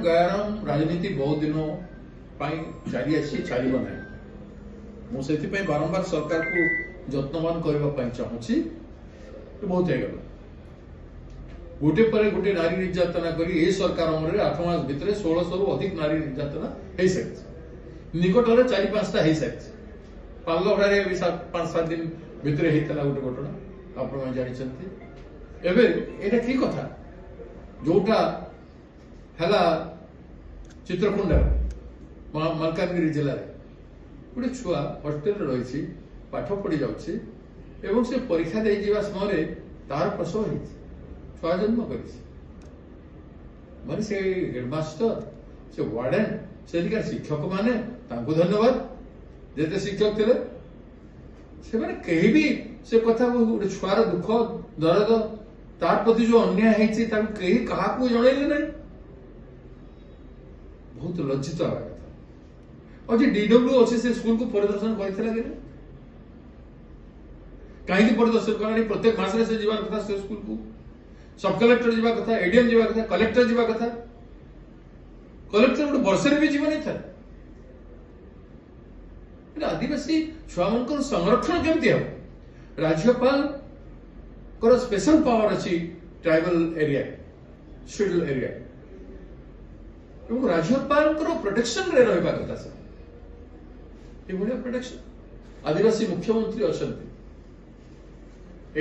गयाराम राजनीति बहुत दिनों जारी अच्छी चल ना मुझे बारंबार सरकार को जत्नवान करने चाहूँगी बहुत है गोटे पर गोटे नारी निर्यातना करी ए सरकार अमर 8 मास भितर 1600 रु अधिक नारी निर्यातना हो सारी निकट में 4-5टा हो सारी पालगढ़ भी 5-7 दिन भितर होता गोटे घटना आप जानते एवं ठीक कथा जोटा है चित्रकुंडा मलकानगिरी जिले गोटे छुआ हॉस्टेल रही पाठ पढ़ी जाऊँ से परीक्षा दे जावा समय तार प्रसव हो छुआ जन्म कर से हेडमास्टर से वार्डेन से शिक्षक माने धन्यवाद जेते शिक्षक थे से माने कहीं भी से कथा गोटे छुआर दुख दर्द तार प्रति जो अन्याय है कहीं क्या जनइले ना बहुत लज्जित हवा कथा और डीडब्ल्यू अच्छे से स्कूल को परिदर्शन करते कहीं परिदर्शन कला प्रत्येक मास से जीवा कथा से स्कूल को सब कलेक्टर जीवा कथा एडीएम जीवा कथा कलेक्टर जीवा कथा कलेक्टर गोटे वर्ष भी जीवन नहीं था आदिवासी छुआ मान संरक्षण केमती हम राज्यपाल को स्पेशल पावर अच्छी ट्राइबल एरिया शेड्यूल एरिया राज्यपाल प्रोटेक्शन रे रहा कथा सर ये प्रोटेक्शन आदिवासी मुख्यमंत्री अच्छा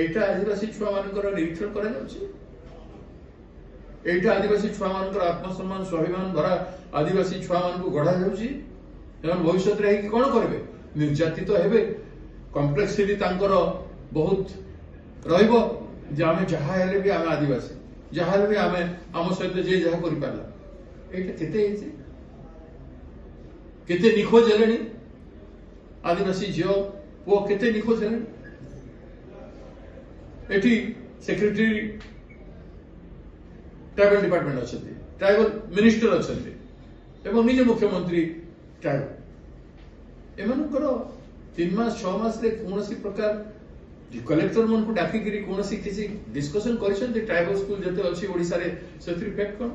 एटा आदिवासी छुआ मान निरीक्षण कर आदिवासी छुआ मान आत्मसम्मान स्वाभिमान द्वारा आदिवासी छुआ मान को गढ़ा जा भविष्य में कौन करेंगे निर्यातित हेबे कम्प्लेक्सिटी बहुत रहिबो जे आमे जहा हेले भी आमे आदिवासी जहा हेले भी आमे आम सहित जे जहा करि पारला एटा केते निखोज हेलेनी आदिवासी झियो वो केते निखोज हेलेनी एठी सेक्रेटरी ट्राइबल डिपार्टमेंट अच्छा ट्राइबल मिनिस्टर अच्छा एवं निज मुख्यमंत्री ट्राइबल एमनकर 3 मास 6 मास कौन प्रकार कलेक्टर मन को डाकिकी कौन किसी डिस्कसन कर ट्राइबल स्कूल जिते अच्छी ओडिशा रे से फैक्ट कौन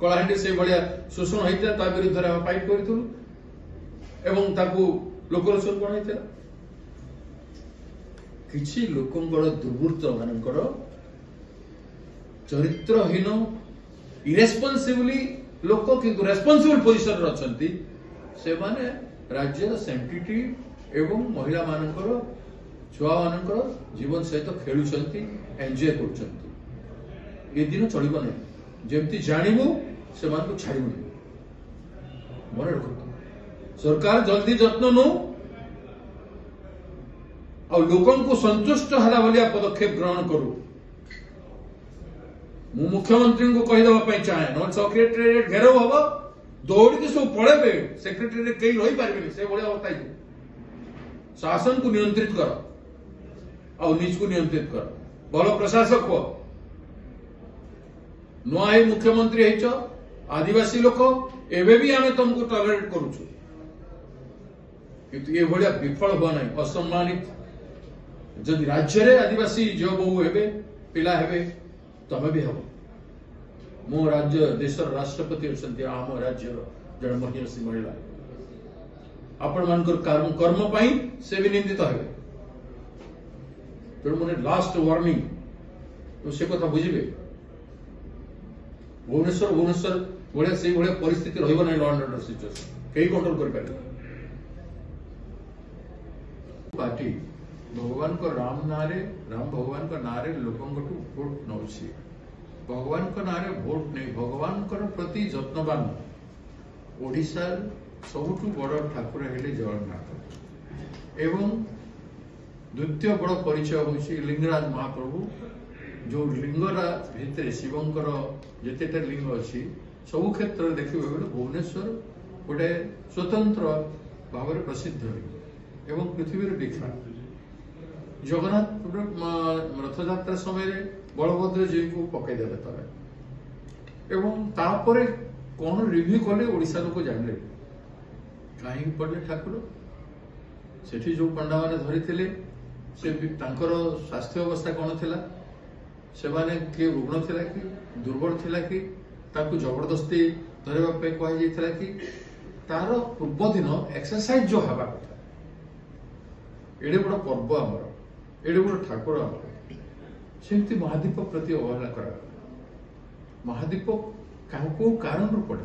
कलाहांडी से भाया शोषण होता विरुद्ध में फाइट करूँ एवं लोकलोचन कौन होता किसी लोकंर दुर्वृत्त मानकर चरित्रहीन इरेस्पॉन्सिबली लोक किंतु रेस्पॉन्सिबल पोजिशन अच्छा से माने राज्यर सेंसिटिव एवं महिला मानकर छुआ मानकर जीवन सहित खेलुंट एंजॉय कर दिन चलो ना जमती जानू से छाड़ू मन रख सरकार जल्दी जत्न नो आ लोकों को संतुष्ट हला भलिया पदक्षेप ग्रहण करू मु मुख्यमंत्री को कहीदेवाई चाहे न सेक्रेटेरिएट घेराव हम दौड़ के सब पड़े सेक्रेटेरिएट कहीं रही पारे से भाया बताई शासन को नियंत्रित कर और निज को नियंत्रित कर भल प्रशासक हो नुआ मुख्यमंत्री आदिवासी लोक एवं भी आम तुमको टॉलरेट करुचु किंतु ये भाया विफल हुआ ना असम्मानित जदि राज्य रे आदिवासी झील बहु हे पिला हे तमे भी हम मो राज्य देशर राष्ट्रपति अच्छा आम राज्य जन महिषी महिला आपण मान कर्म से भी निंदित हे तेणु मैंने लास्ट वार्निंग तो से कथा बुझे भुवनेश्वर भाया से भाया परिस्थिति रही ना लॉ एंड ऑर्डर सिचुएशन कहीं कंट्रोल कर पार्टी भगवान को राम भगवान का नारे लोकों भोट नौ भगवान का नारे भोट नहीं भगवान प्रति जत्नवान ओडिशा सबुठु बड़ ठाकुर हेले जगन्नाथ एवं द्वितीय बड़ परिचय होछि लिंगराज महाप्रभु जो लिंगरा भितर शिवंकर जेतेटा लिंग अच्छी सबु क्षेत्र में देखिए भुवनेश्वर गोटे स्वतंत्र भाव में प्रसिद्ध एवं पृथ्वी विख्यात जगन्नाथ रथयात्रा समय बलभद्र जी को पकईदे तले एवं तापर कौन रिव्यू कले ओडिशा लोक जानले कहीं पड़े ठाकुर सेठी जो पंडा माने धरी से स्वास्थ्य अवस्था कौन थिला से माने के रुग्ण थिला कि दुर्बल थिला कि ताकू जबरदस्ती धरवा पे कह जाइथिला कि तार पूर्व दिन एक्सरसाइज जो हवा कथा एडे बड़ पर्व आमर एडे बड़ ठाकुर आमर सेमती महादीप प्रति अवहेला करा महादीप को कारण रू पड़े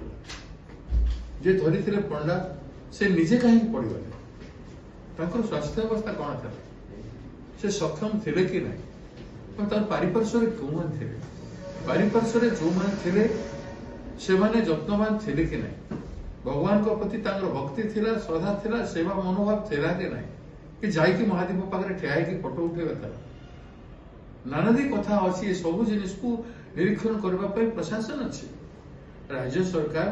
जे धरी पंडा से निजे कहीं पड़गले ताकर स्वास्थ्य अवस्था कौन था से सक्षम थे कि नहीं तार पारिपार्श्वर कौन थे पारिपार्श्वर जो मैंने थे से माने जत्नवान थे कि नहीं भगवान को प्रति भक्ति थिला श्रद्धा थिला सेवा मनोभाव थिला कि नहीं कि जाइकी महादीप पाखे ठिया कि फोटो उठेगा तार नानादी कथा अच्छी सब जिनिस को निरीक्षण करने प्रशासन अच्छे राज्य सरकार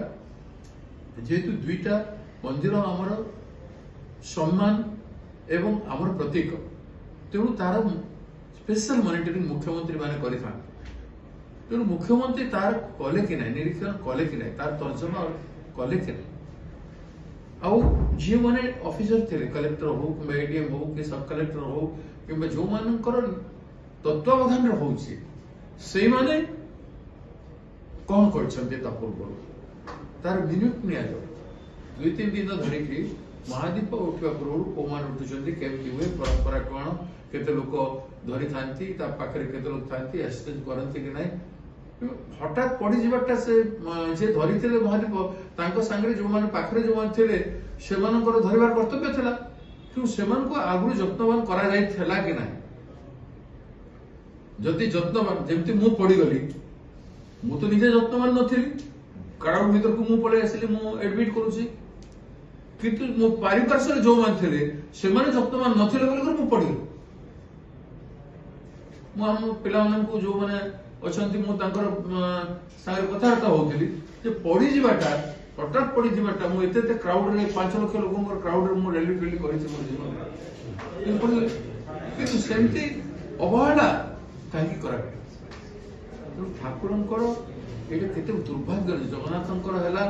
जेहेतु दुईटा मंदिर आमर सम्मान एवं आमर प्रतीक तेणु तार स्पेशल मॉनिटरिंग मुख्यमंत्री माने करिथा तेणु मुख्यमंत्री तार कले कि नहीं निरीक्षण कले कि नहीं तार तर्जमा कले कि नहीं आउ जी मैंने ऑफिसर थे कलेक्टर हो कि एडीएम हो कि सब कलेक्टर हो कि जो मानकर तत्वावधान होची से माने कौन करछन्ते ता पूर्व तार मिनिट निया जाओ 2-3 दिन धरिकी महादीप उठा पूर्व कौ मान उठुचंती केमती हुए परंपरा कौन केते लोक धरी थांती ता पाखरे केते लोक थांती एक्सचेंज करंती कि नहीं हठात पड़ी जीवाटा से जे धरी थिले महादीप तांको संगे जो माने पाखरे जो मान थिले सेमानकर धरिबार कर्तव्य थिला कि सेमान को आगु जत्नवान करा जाई थिला कि नहीं जदि जत्नवान जेमती मु पड़ी गली मु तो निजे जत्नवान नथिली क्राउड भीतर को मु पळे आसिली मु एडमिट करूची किंतु मो पारिपार्श्वर जो मान थिले से माने जत्नवान नथिले बोली मु पड़ी मु हम पिला मन को जो माने अछंती मु तांकर सागर कथार्ता होतली जे पड़ी जीवाटा हठात पड़ी जीवाटा मु एते क्राउड रे 5 लाख लोगों क्राउड रे मु रैली फेली करिछि मो जीवन किंतु सेमती अवहेला कहीं करा ठाकुरंकर एटा केते दुर्भाग्य जगन्नाथंकर हैला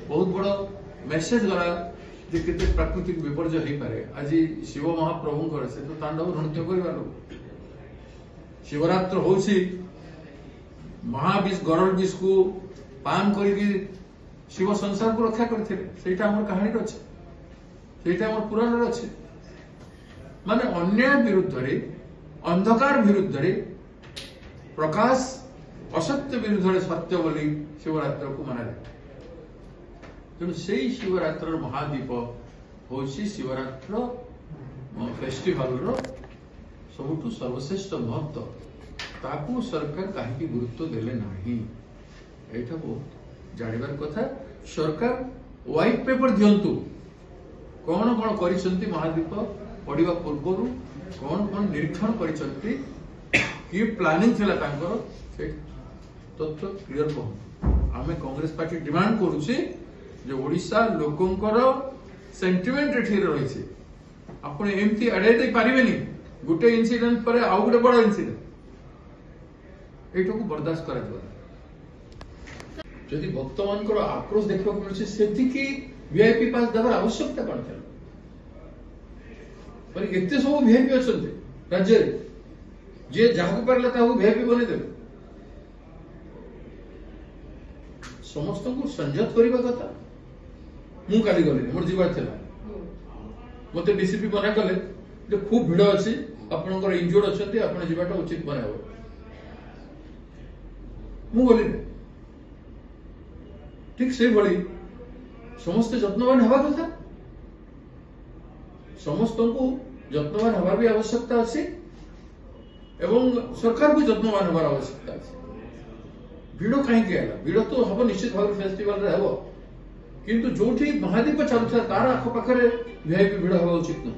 बहुत बड़ मेसेज गला जे केते प्राकृतिक विपर्यय हे पारे आज शिव महाप्रभुंकर से तो तांडव नृत्य करबालो शिवरात्र होसी महाविष गरल विष को पान करके शिव संसार को रक्षा करते सेटा हमर कहानी रे अछि सेटा हमर पुराण रे अछि माने अन्याय विरुद्ध रे अंधकार विरुद्ध रे प्रकाश असत्य विरुद्ध सत्य बोली शिवरात्र को मना तेणु से शिवरात्र महादीप हूँ शिवरात्र फेस्टिवल सबुठ सर्वश्रेष्ठ महत्व ताकू सरकार कहीं गुरुत्व देले नहीं एटा बहुत जानिबार कथा सरकार व्हाइट पेपर दियंतु कौन कौन करिसंती महादीप पढ़िबा पूर्व कौन कौन निरीक्षण करिसंती कि प्लानिंग थिला तांकर से तथ्य क्लियर कहूँ आमे कांग्रेस पार्टी डिमांड करूचे जे ओडिशा लोकंकर सेंटिमेंट एठी रहिছে आपण एमती अडे दे पारिबेनी गुटे इंसिडेंट पर आउ गुटे बड़ इंसिडेंट एठो को बर्दाश्त करा दिबा जदि भक्त मानकर आक्रोश देखबा मिलছে सेति की वीआईपी पास दबर आवश्यकता कोन था पर एते सब वीआईपी अछंते राज्य जे जहां पारला ताहु वीआईपी बने दे समस्त को संजत करबा कथा मु काली गले मोर जीवा थिला मते डीसीपी बना कले जे खूब भिड़ अछि आपनकर इंजर्ड अछंती आपण जीवाटा उचित बनाबो मु बोली ठीक से बड़ी समस्त जत्नवान हवा कथा समस्त को जत्नवान हवा भी आवश्यकता अछि एवं सरकार को जत्नवान हवार आवश्यकता अछि भिड़ कहीं भिड़ तो हम निश्चित भाव फेस्टिवल रे हबो किंतु जोठी महादीप चलुता तार आख पाखरे वीआईपी भिड़ हवा उचित न